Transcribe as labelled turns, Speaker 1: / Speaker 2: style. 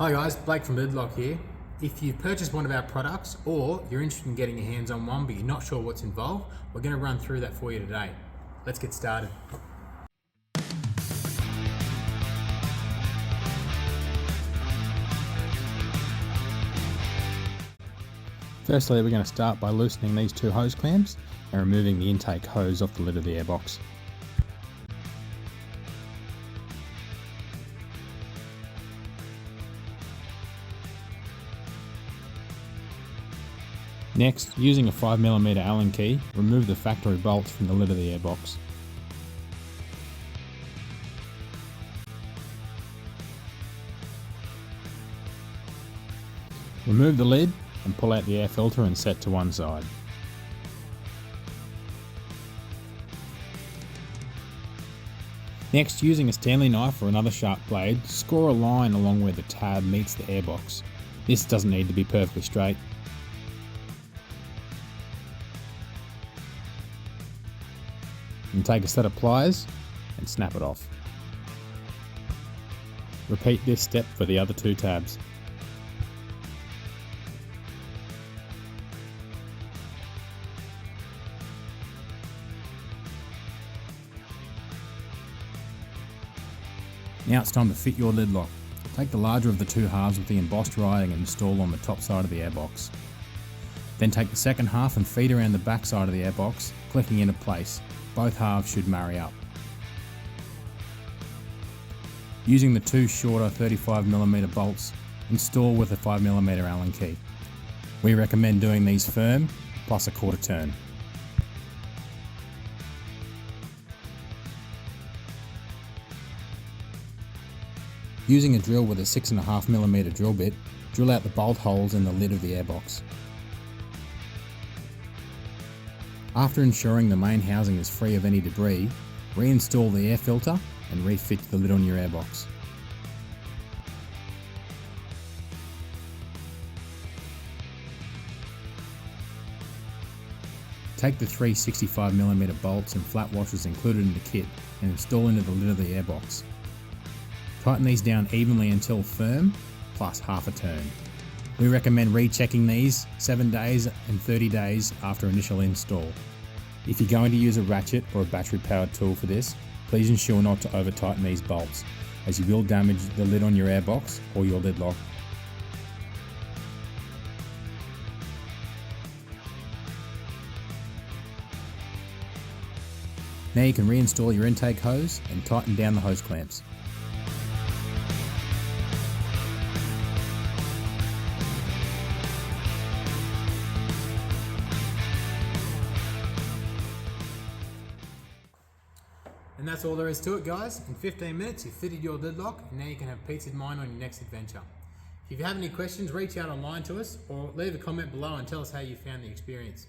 Speaker 1: Hi guys, Blake from Lidlock here. If you've purchased one of our products or you're interested in getting your hands on one but you're not sure what's involved, we're going to run through that for you today. Let's get started. Firstly, we're going to start by loosening these two hose clamps and removing the intake hose off the lid of the airbox. Next, using a 5mm Allen key, remove the factory bolts from the lid of the airbox. Remove the lid and pull out the air filter and set to one side. Next, using a Stanley knife or another sharp blade, score a line along where the tab meets the airbox. This doesn't need to be perfectly straight. And take a set of pliers and snap it off. Repeat this step for the other two tabs. Now it's time to fit your lid lock. Take the larger of the two halves with the embossed writing and install on the top side of the airbox. Then take the second half and feed around the back side of the airbox, clicking into place. Both halves should marry up. Using the two shorter 35mm bolts, install with a 5mm Allen key. We recommend doing these firm, plus a quarter turn. Using a drill with a 6.5mm drill bit, drill out the bolt holes in the lid of the airbox. After ensuring the main housing is free of any debris, reinstall the air filter and refit the lid on your airbox. Take the three 65mm bolts and flat washers included in the kit and install into the lid of the airbox. Tighten these down evenly until firm, plus half a turn. We recommend rechecking these 7 days and 30 days after initial install. If you're going to use a ratchet or a battery powered tool for this, please ensure not to over tighten these bolts, as you will damage the lid on your airbox or your lid lock. Now you can reinstall your intake hose and tighten down the hose clamps. And that's all there is to it, guys. In 15 minutes you've fitted your lid lock and now you can have peace of mind on your next adventure. If you have any questions, reach out online to us or leave a comment below and tell us how you found the experience.